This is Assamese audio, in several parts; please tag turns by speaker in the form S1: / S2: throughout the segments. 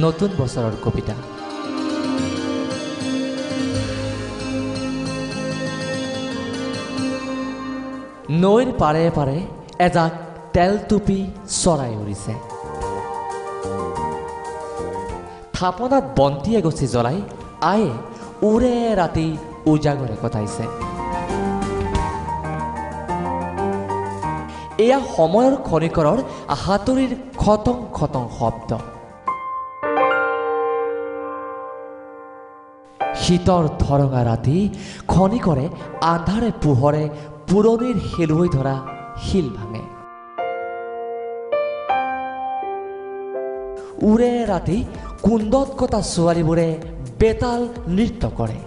S1: নতুন বছৰৰ কবিতা। নৈৰ পাৰে পাৰে এজাক তেলটুপি চৰাই উৰিছে। থাপনাত বন্তি এগছি জ্বলাই আয়ে উৰে ৰাতি উজাগৰে কটাইছে। এয়া সময়ৰ খনিকৰৰ হাতুৰিৰ খটং খটং শব্দ। শীতৰ ধৰঙা ৰাতি খনিকৰে আন্ধাৰে পোহৰে পুৰণিৰ শেলুৱৈ ধৰা শিল ভাঙে। উৰে ৰাতি কুণ্ডত কটা ছোৱালীবোৰে বেতাল নৃত্য কৰে।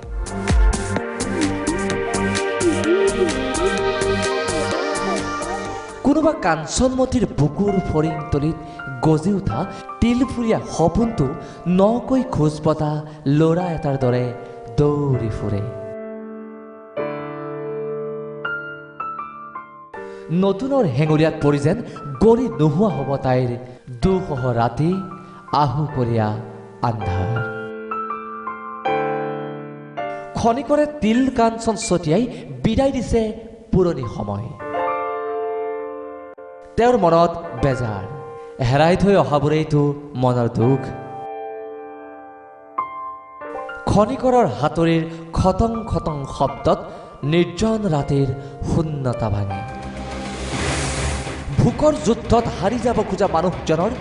S1: কোনোবা কাঞ্চনমতীৰ বুকুৰ ফৰিংতলিত গজি উঠা তিলফুলীয়া সপোনটো নকৈ খোজ পতা ল'ৰা এটাৰ দৰে দৌৰি ফুৰে। নতুনৰ হেঙুলীয়াত পৰি যেন গৰি নোহোৱা হ'ব তাইৰ দুঃসহ ৰাতি আহুকলীয়া আন্ধাৰ। খনিকৰে তিল কাঞ্চন ছটিয়াই বিদায় দিছে পুৰণি সময়। তেওঁৰ মনত বেজাৰ, হেৰাই থৈ অহাবোৰেইতো মনৰ দুখ। খনিকৰৰ হাতুৰিৰ খটং খটং শব্দত নিৰ্জন ৰাতিৰ শূন্যতা ভাঙে। ভোকৰ যুদ্ধত হাৰি যাব খোজা মানুহজনৰ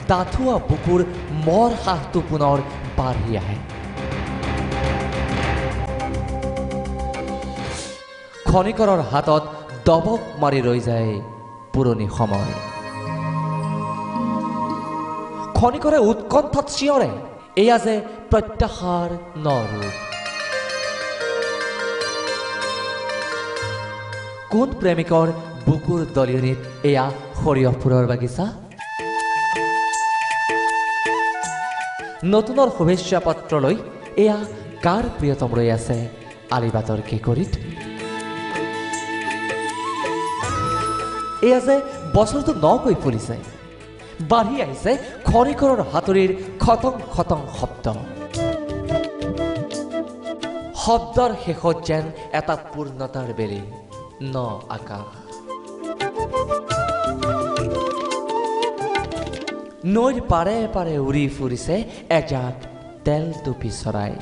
S1: ডাঠুৱা বুকুৰ মৰ হাঁহটো পুনৰ বাঢ়ি আহে। খনিকৰৰ হাতত দবক মাৰি ৰৈ যায় পুৰণি সময়। খনিকৰে উৎকণ্ঠাত চিঞৰে, এয়া যে প্ৰত্যাশাৰ নৰূপ। কোন প্ৰেমিকৰ বুকুৰ দলিয়নিত এয়া সৰিয়হ ফুলৰ বাগিচা? নতুনৰ শুভেচ্ছা পত্ৰ লৈ এয়া কাৰ প্ৰিয়তম ৰৈ আছে আলিবাটৰ কেকৰিত? এয়া যে বছৰটো নকৈ ফুলিছে, বাঢ়ি আহিছে খনিকৰৰ হাতুৰিৰ খটং খটং শব্দ। শব্দৰ শেষত যেন এটা পূৰ্ণতাৰ বেলি ন আকাশ। নৈৰ পাৰে পাৰে উৰি ফুৰিছে এজাক তেলটুপি চৰাই।